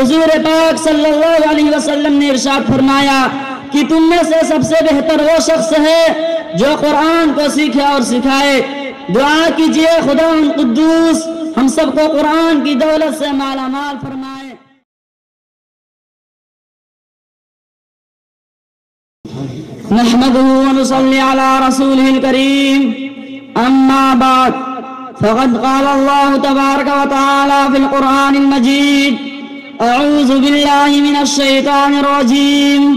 حضور پاک صلی اللہ علیہ وسلم نے ارشاد فرمایا کہ تم میں سے سب سے بہتر وہ شخص ہے جو قرآن کو سیکھے اور سکھائے۔ دعا کیجئے خدا قدوس ہم سب کو قرآن کی دولت سے مالا مال فرمائے۔ نحمده ونصلي على رسوله الكريم أما بعد فقد قال الله تبارك وتعالى في القرآن المجيد أعوذ بالله من الشيطان الرجيم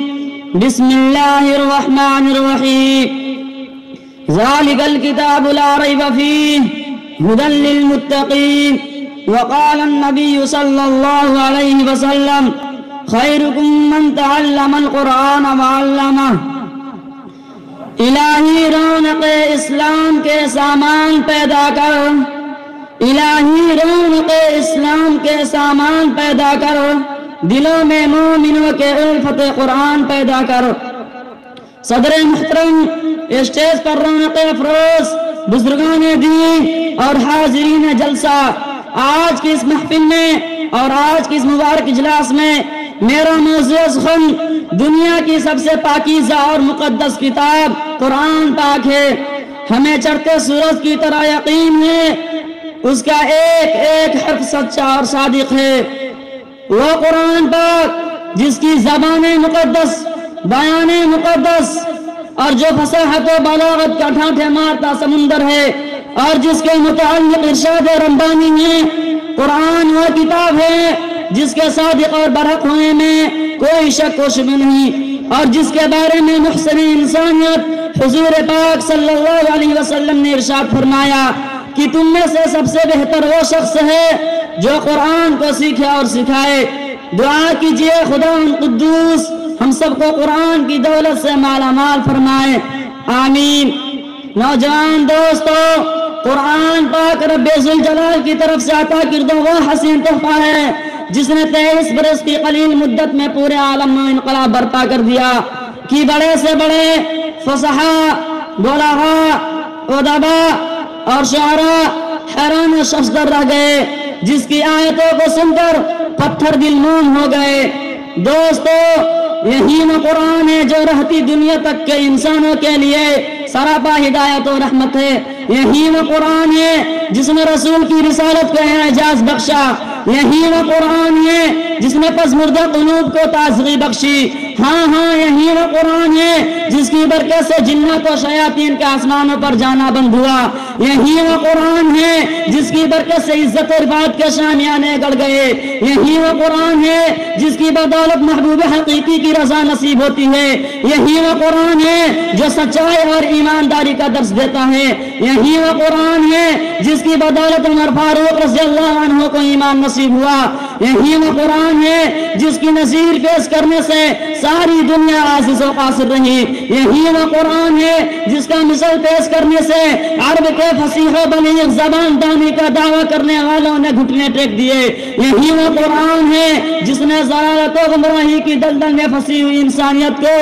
بسم الله الرحمن الرحيم ذلك الكتاب لا ريب فيه هدى للمتقين وقال النبي صلى الله عليه وسلم خيركم من تعلم القرآن وعلمه۔ الہی رونق اسلام کے سامان پیدا کر، الہی رونق اسلام کے سامان پیدا کر، دلوں میں مومنوں کے الفت قرآن پیدا کر۔ صدر محترم، اسٹیج پر رونق افروز بزرگان دین اور حاضرین جلسہ، آج کی اس محفل میں اور آج کی اس مبارک اجلاس میں میرا موضوع سخن دنیا کی سب سے پاکیزہ اور مقدس کتاب قرآن پاک ہے۔ ہمیں چڑھتے سورج کی طرح یقین ہے اس کا ایک ایک حرف سچا اور صادق ہے۔ وہ قرآن پاک جس کی زبان مقدس، بیان مقدس اور جو فصاحت و بلاغت کا ٹھاٹھے مارتا سمندر ہے اور جس کے متعلق ارشاد ربانی ہے۔ قرآن وہ کتاب ہے جس کے صادق اور برحق ہونے میں کوئی شک و شبہ نہیں، اور جس کے بارے میں محسن انسانیت حضور پاک صلی اللہ علیہ وسلم نے ارشاد فرمایا کہ تم میں سے سب سے بہتر وہ شخص ہے جو قرآن کو سیکھے اور سکھائے۔ دعا کیجئے خدا قدوس ہم سب کو قرآن کی دولت سے مالا مال فرمائے، آمین۔ نوجوان دوستو، قرآن پاک رب ذوالجلال کی طرف سے عطا کردہ وہ حسین تحفہ ہے جس نے 23 برس کی قلیل مدت میں پورے عالم میں انقلاب برپا کر دیا کہ بڑے سے بڑے فصحاء، بلغاء، ادباء اور شعراء حیران و ششدر رہ گئے، جس کی آیتوں کو سن کر پتھر دل موم ہو گئے۔ دوستو، یہی وہ قرآن ہے جو رہتی دنیا تک کے انسانوں کے لیے سراپا ہدایت و رحمت ہے۔ یہی وہ قرآن ہے جس نے رسول کی رسالت کو اعجاز بخشا۔ یہی وہ قرآن ہے جس نے پسمردہ قلوب کو تازگی بخشی۔ ہاں یہی وہ قرآن ہے جس کی برکت سے جنات و شیاطین کے آسمانوں پر جانا بند ہوا۔ یہی وہ قرآن ہے جس کی برکت سے عزت و رفعت کے شامیانے گڑ گئے۔ یہی وہ قرآن ہے جس کی بدولت محبوب حقیقی کی رضا نصیب ہوتی ہے۔ یہی وہ قرآن ہے جو سچائی اور ایمانداری کا درس دیتا ہے۔ یہی وہ قرآن ہے جس کی بدولت عمر فاروق رضی اللہ عنہ کو ایمان نصیب ہوا۔ یہی وہ قرآن ہے جس کی نظیر پیش کرنے سے ساری دنیا عاجز و قاصر رہی۔ یہی وہ قرآن ہے جس کا مثال پیش کرنے سے عرب کے فصیح و بلیغ زبان دانی کا دعویٰ کرنے والوں نے گھٹنے ٹیک دیے۔ یہی وہ قرآن ہے جس نے ضلالت و گمراہی کی دلدل میں پھنسی ہوئی انسانیت کو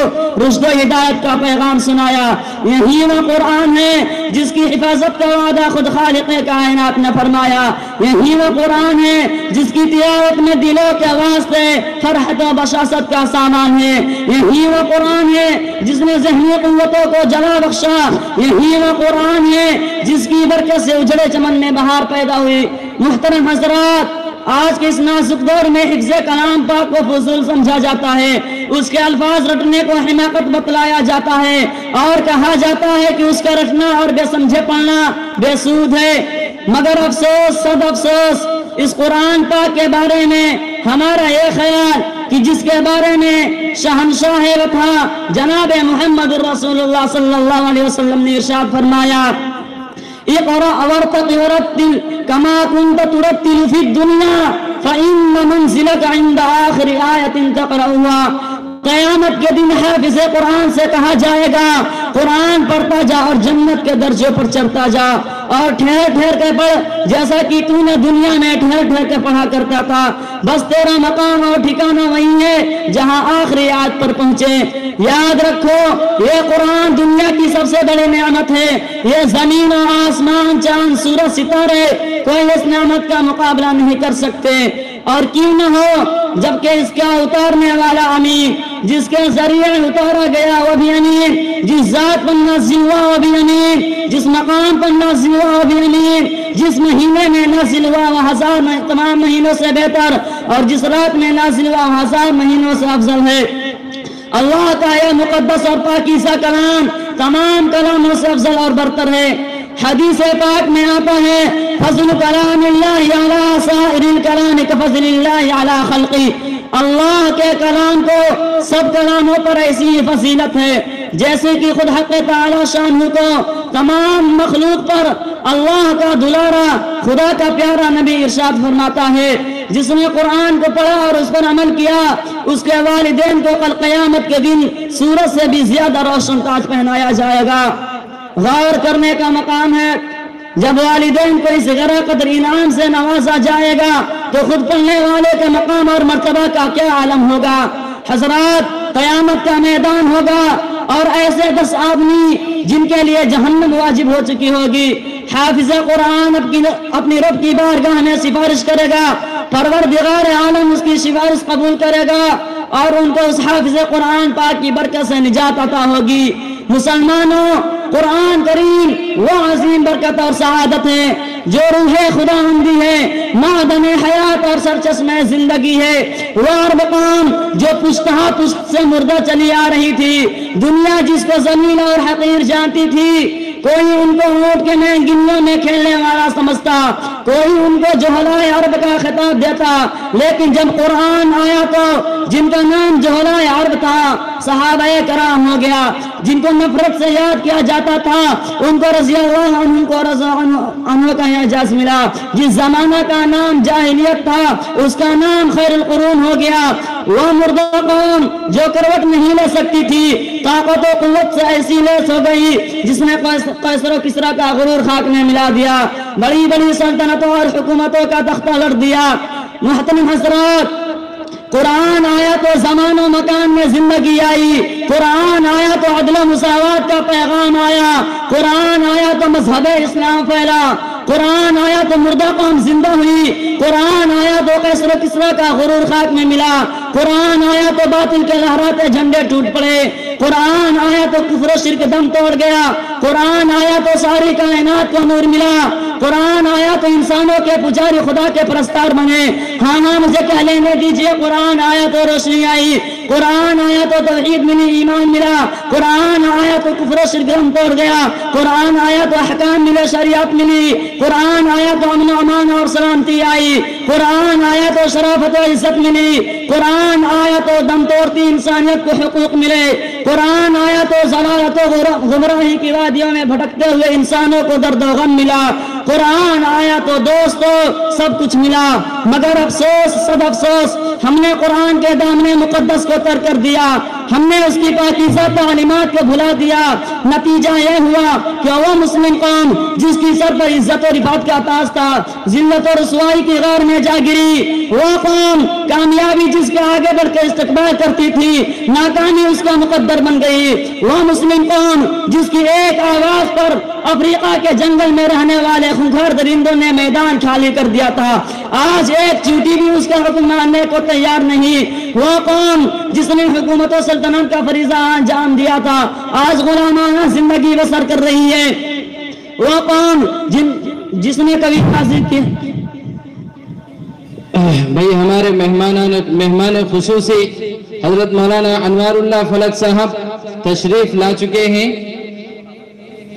رشد و ہدایت کا پیغام سنایا۔ یہی وہ قرآن ہے جس کی حفاظت کا وعدہ خود خالق کائنات نے فرمایا۔ یہی وہ قرآن ہے جس کی تلاوت میں دلوں کے واسطے فرحت و بشاشت کا سامان ہے۔ یہی وہ قرآن ہے جس نے ذہنی قوتوں کو جلا بخشا۔ یہی وہ قرآن ہے جس کی برکت سے اجڑے چمن میں بہار پیدا ہوئی۔ محترم حضرات، آج کے اس نازک دور میں حفظ کلام پاک کو فضول سمجھا جاتا ہے، اس کے الفاظ رٹنے کو حماقت بتلایا جاتا ہے اور کہا جاتا ہے کہ اس کا رٹنا اور بے سمجھے پڑھنا بے سود ہے۔ مگر افسوس، صد افسوس، اس قرآن پاک کے بارے میں ہمارا یہ خیال کہ جس کے بارے میں شہنشاہ وفا جناب محمد رسول اللہ صلی اللہ علیہ وسلم نے ارشاد فرمایا، اقرأ وارتقِ ورتل كما كنت ترتل في الدنيا فإن منزلك عند آخر آية تقرأها۔ قیامت کے دن حافظ قرآن سے کہا جائے گا قرآن پڑھتا جا اور جنت کے درجے پر چڑھتا جا، اور ٹھہر ٹھہر کے پڑھ جیسا کہ تو نے دنیا میں ٹھہر ٹھہر کے پڑھا کرتا تھا، بس تیرا مقام اور ٹھکانہ وہی ہے جہاں آخری آیت پر پہنچے۔ یاد رکھو، یہ قرآن دنیا کی سب سے بڑی نعمت ہے۔ یہ زمین و آسمان، چاند، سورج، ستارے کوئی اس نعمت کا مقابلہ نہیں کر سکتے۔ اور کیوں نہ ہو، جب کہ اس کا اتارنے والا امین، جس کے ذریعے اتارا گیا وہ بھی امین، جس ذات پر نازل ہوا وہ بھی امین، جس مقام پر نازل ہوا وہ بھی امین، جس مہینے میں نازل ہوا وہ ہزار تمام مہینوں سے بہتر، اور جس رات میں نازل ہوا وہ ہزار مہینوں سے افضل ہے۔ اللہ کا یہ مقدس اور پاکیزہ کلام تمام کلاموں سے افضل اور برتر ہے۔ حدیث پاک میں آتا ہے فضل کلام اللہ علی سائر الکلام کفضل اللہ علی خلقی، اللہ کے کلام کو سب کلاموں پر ایسی فضیلت ہے جیسے کہ خود حق تعالی شانہ کو تمام مخلوق پر اللہ کا دلارا خدا کا پیارا نبی ارشاد فرماتا ہے، جس نے قرآن کو پڑھا اور اس پر عمل کیا اس کے والدین کو کل قیامت کے دن سورج سے بھی زیادہ روشن تاج پہنایا جائے گا۔ غور کرنے کا مقام ہے جب والدین کو اس غیر قدر انعام سے نوازا جائے گا تو خود پڑھنے والے کے مقام اور مرتبہ کا کیا عالم ہوگا۔ حضرات، قیامت کا میدان ہوگا اور ایسے 10 آدمی جن کے لیے جہنم واجب ہو چکی ہوگی، حافظ قرآن اپنی رب کی بارگاہ میں سفارش کرے گا، پروردگار عالم اس کی سفارش قبول کرے گا اور ان کو اس حافظ قرآن پاک کی برکت سے نجات عطا ہوگی۔ مسلمانوں، قرآن کریم وہ عظیم برکت اور سعادت ہے جو روح خداوندی ہے، معدن حیات اور سرچشمہ زندگی ہے، وہ اربقام جو پشتہا پشت سے مردہ چلی آ رہی تھی، دنیا جس کو ذلیل اور حقیر جانتی تھی، کوئی ان کو اونٹ کے گنیوں میں کھیلنے والا سمجھتا، کوئی ان کو جوہلائے عرب کا خطاب دیتا، لیکن جب قرآن آیا تو جن کا نام جوہلائے عرب تھا صحابہ کرام ہو گیا، جن کو نفرت سے یاد کیا جاتا تھا ان کو رضی اللہ عنہ کو رضا عنہ کا اعزاز ملا، جس زمانہ کا نام جاہلیت تھا اس کا نام خیر القرون ہو گیا۔ وہ مردہ قوم جو کروٹ نہیں لے سکتی تھی طاقت و قوت سے ایسی لیس ہو گئی جس نے قیصر و کسریٰ کا غرور خاک میں ملا دیا، بڑی بڑی سلطنتوں اور حکومتوں کا تختہ لڑ دیا۔ محترم حضرات، قرآن آیا تو زمان و مکان میں زندگی آئی، قرآن آیا تو عدل و مساوات کا پیغام آیا، قرآن آیا تو مذہب اسلام پھیلا، قرآن آیا تو مردہ قوم زندہ ہوئی، قرآن آیا تو قیصر و کسریٰ کا غرور خاک میں ملا، قرآن آیا تو باطل کے لہراتے جھنڈے ٹوٹ پڑے، قرآن آیا تو کفر و شرک دم توڑ گیا، قرآن آیا تو ساری کائنات کو نور ملا، قرآن آیا تو انسانوں کے پجاری خدا کے پرستار بنے۔ ہاں مجھے کہہ لینے دیجئے، قرآن آیا تو روشنی آئی، قرآن آیا تو توحید ملی، ایمان ملا، قرآن آیا تو کفر و شرک دم توڑ گیا، قرآن آیا تو احکام ملے، شریعت ملی، قرآن آیا تو امن و امان اور سلامتی آئی، قرآن آیا تو شرافت و عزت ملی، قرآن آیا تو دم توڑتی انسانیت کو حقوق ملے، قرآن آیا تو ضلالت و گمراہی کی وادیوں میں بھٹکتے ہوئے انسانوں کو درد و غم ملا، قرآن آیا تو دوستو سب کچھ ملا، مگر افسوس سب افسوس، ہم نے قرآن کے دامن مقدس کو ترک کر دیا، ہم نے اس کی پاکیزہ تعلیمات کو بھلا دیا۔ نتیجہ یہ ہوا کہ وہ مسلم قوم جس کی سر پر عزت و رفعت کا تاج تھا ذلت و رسوائی کی غار میں جا گری، وہ قوم کامیابی جس کے آگے بڑھ کے استقبال کرتی تھی ناکامی اس کا مقدر بن گئی، وہ مسلم قوم جس کی ایک آواز پر افریقہ کے جنگل میں رہنے والے خونخوار درندوں نے میدان خالی کر دیا تھا، آج ایک چیونٹی بھی اس کا حکم ماننے کو تیار نہیں، وہ قوم جس نے حکومت و سلطنت کا فریضہ انجام دیا تھا آج غلامانہ زندگی بسر کر رہی ہے، وہ قوم جس نے کبھی حاصل کی۔ بھائی ہمارے مہمان خصوصی حضرت مولانا انوار اللہ فلک صاحب تشریف لا چکے ہیں،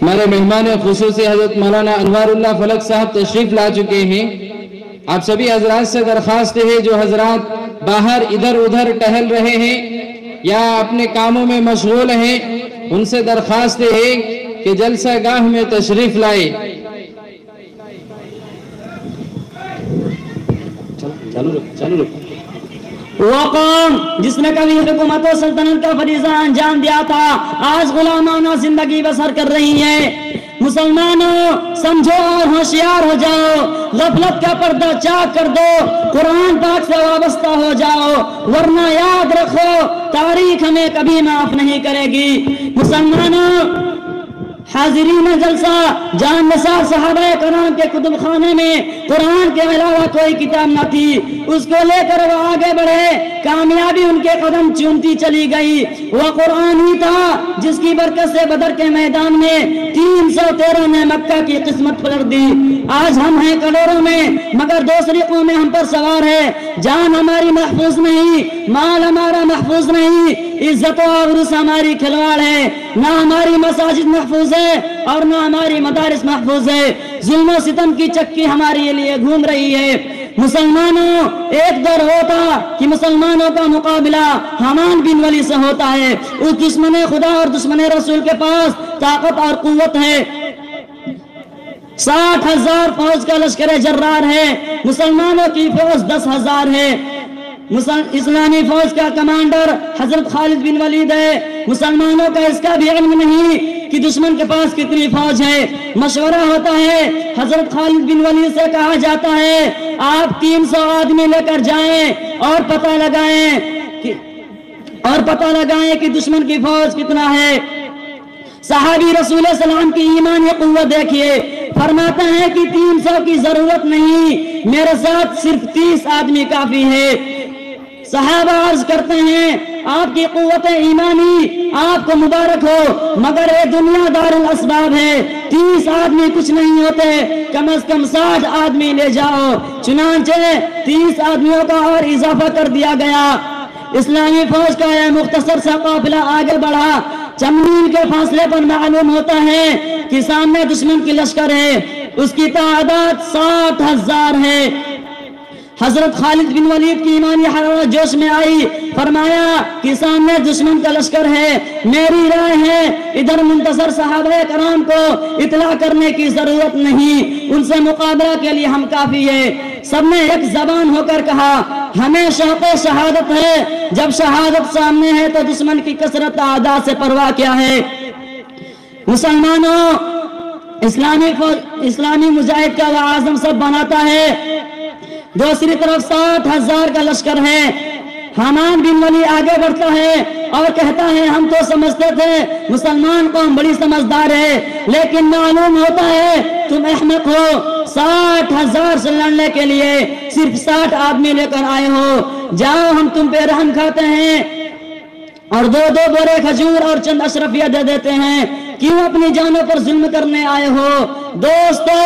ہمارے مہمان خصوصی حضرت مولانا انوار اللہ فلک صاحب تشریف لا چکے ہیں۔ آپ سبھی حضرات سے درخواست ہے جو حضرات باہر ادھر ادھر ٹہل رہے ہیں یا اپنے کاموں میں مشغول ہیں ان سے درخواست ہے کہ جلسہ گاہ میں تشریف لائے۔ وہ قوم جس نے کبھی حکومت و سلطنت کا فریضہ انجام دیا تھا آج غلامانہ زندگی بسر کر رہی ہے۔ مسلمانوں سمجھو اور ہوشیار ہو جاؤ، غفلت کا پردہ چاک کر دو، قرآن پاک سے وابستہ ہو جاؤ، ورنہ یاد رکھو تاریخ ہمیں کبھی معاف نہیں کرے گی۔ مسلمانوں حاضرین جلسہ جان نثار صحابہ کرام کے کتب خانے میں قرآن کے علاوہ کوئی کتاب نہ تھی، اس کو لے کر وہ آگے بڑھے، کامیابی ان کے قدم چومتی چلی گئی۔ وہ قرآن ہی تھا جس کی برکت سے بدر کے میدان میں 313 نے مکہ کی قسمت پلٹ دی۔ آج ہم ہیں کروڑوں میں مگر دوسری قومیں ہم پر سوار ہے، جان ہماری محفوظ نہیں، مال ہمارا محفوظ نہیں، عزت و آبرو ہماری کھلواڑ ہے، نہ ہماری مساجد محفوظ ہے اور نہ ہماری مدارس محفوظ ہے، ظلم و ستم کی چکی ہمارے لیے گھوم رہی ہے۔ مسلمانوں، ایک دور ہوتا کہ مسلمانوں کا مقابلہ حمان بن ولی سے ہوتا ہے، اس دشمن خدا اور دشمن رسول کے پاس طاقت اور قوت ہے، 60,000 فوج کا لشکر جرار ہے، مسلمانوں کی فوج 10,000 ہے۔ اسلامی فوج کا کمانڈر حضرت خالد بن ولید ہے، مسلمانوں کا اس کا بھی علم نہیں کہ دشمن کے پاس کتنی فوج ہے۔ مشورہ ہوتا ہے، حضرت خالد بن ولید سے کہا جاتا ہے آپ 300 آدمی لے کر جائیں اور پتہ لگائیں کہ دشمن کی فوج کتنا ہے۔ صحابی رسول صلی اللہ علیہ وسلم کی ایمانی قوت دیکھیے، فرماتا ہے کہ 300 کی ضرورت نہیں، میرے ساتھ صرف 30 آدمی کافی ہے۔ صحابہ عرض کرتے ہیں آپ کی قوت ایمانی آپ کو مبارک ہو، مگر یہ دنیا دار الاسباب ہے، 30 آدمی کچھ نہیں ہوتے، کم از کم 60 آدمی لے جاؤ۔ چنانچہ 30 آدمیوں کا اور اضافہ کر دیا گیا۔ اسلامی فوج کا یہ مختصر سا قافلہ آگے بڑھا، چند میل کے فاصلے پر معلوم ہوتا ہے کہ سامنے دشمن کی لشکر ہے، اس کی تعداد 60,000 ہے۔ حضرت خالد بن ولید کی ایمانی حرارت جوش میں آئی، فرمایا کہ سامنے دشمن کا لشکر ہے، میری رائے ہے ادھر منتظر صحابہ کرام کو اطلاع کرنے کی ضرورت نہیں، ان سے مقابلہ کے لیے ہم کافی ہے۔ سب نے ایک زبان ہو کر کہا ہمیں شوق شہادت ہے، جب شہادت سامنے ہے تو دشمن کی کثرت اعداد سے پرواہ کیا ہے۔ مسلمانوں، اسلامی مجاہد کا وہ اعظم سب بناتا ہے، دوسری طرف 60,000 کا لشکر ہے۔ حمان بن ولی آگے بڑھتا ہے اور کہتا ہے ہم تو سمجھتے تھے مسلمان قوم بڑی سمجھدار ہے، لیکن معلوم ہوتا ہے تم احمق ہو، 60,000 سے لڑنے کے لیے صرف 60 آدمی لے کر آئے ہو، جاؤ ہم تم پہ رحم کھاتے ہیں اور 2 بورے کھجور اور چند اشرفیہ دے دیتے ہیں، کیوں اپنی جانوں پر ظلم کرنے آئے ہو؟ دوستو،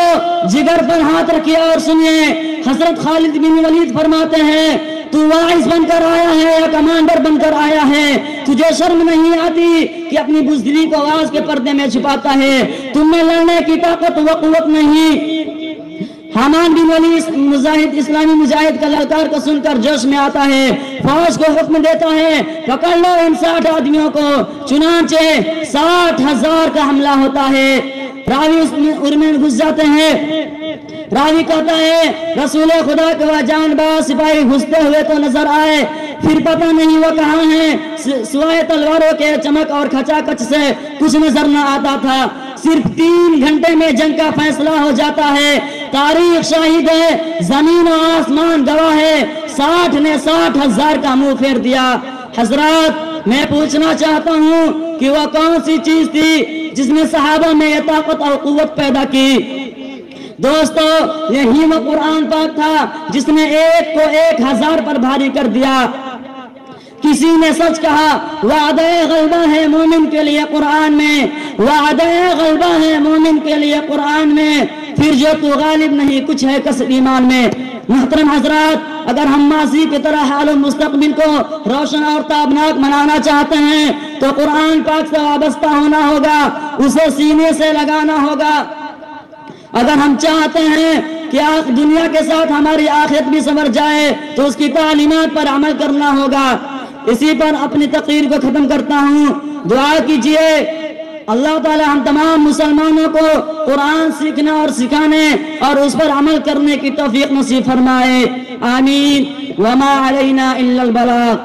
جگر پر ہاتھ رکھیے اور سنیے، حضرت خالد بن ولید فرماتے ہیں تو واعظ بن کر آیا ہے یا کمانڈر بن کر آیا ہے؟ تجھے شرم نہیں آتی کہ اپنی بزدلی کو آواز کے پردے میں چھپاتا ہے؟ تم میں لڑنے کی طاقت و قوت نہیں۔ حمان بن ولی اسلامی مجاہد کا للکار کو سن کر جوش میں آتا ہے، فوج کو حکم دیتا ہے پکڑ لو ان 60 آدمیوں کو۔ چنانچہ 60,000 کا حملہ ہوتا ہے، راوی اس میں ارمین گھس جاتے ہیں۔ راوی کہتا ہے رسول خدا کے وہ جان باز سپاہی گھستے ہوئے تو نظر آئے، پھر پتہ نہیں وہ کہاں ہیں، سوائے تلواروں کے چمک اور کھچا کچ سے کچھ نظر نہ آتا تھا۔ صرف 3 گھنٹے میں جنگ کا فیصلہ ہو جاتا ہے، تاریخ شاہد ہے، زمین و آسمان گواہ ہے، 60 نے 60,000 کا منہ پھیر دیا۔ حضرات، میں پوچھنا چاہتا ہوں کہ وہ کون سی چیز تھی جس نے صحابہ میں یہ طاقت اور قوت پیدا کی؟ دوستو، یہی وہ قرآن پاک تھا جس نے 1 کو 1,000 پر بھاری کر دیا۔ کسی نے سچ کہا، وعدہ غلبہ ہے مومن کے لیے قرآن میں، وعدہ غلبہ ہے مومن کے لیے قرآن میں، پھر جو تو غالب نہیں کچھ ہے کسر ایمان میں۔ محترم حضرات، اگر ہم ماضی کی طرح حال و مستقبل کو روشن اور تابناک بنانا چاہتے ہیں تو قرآن پاک سے وابستہ ہونا ہوگا، اسے سینے سے لگانا ہوگا۔ اگر ہم چاہتے ہیں کہ دنیا کے ساتھ ہماری آخرت بھی سنور جائے تو اس کی تعلیمات پر عمل کرنا ہوگا۔ اسی پر اپنی تقریر کو ختم کرتا ہوں، دعا کیجئے اللہ تعالی ہم تمام مسلمانوں کو قرآن سیکھنا اور سکھانے اور اس پر عمل کرنے کی توفیق نصیب فرمائے، آمین۔ وما علینا الا البلاغ۔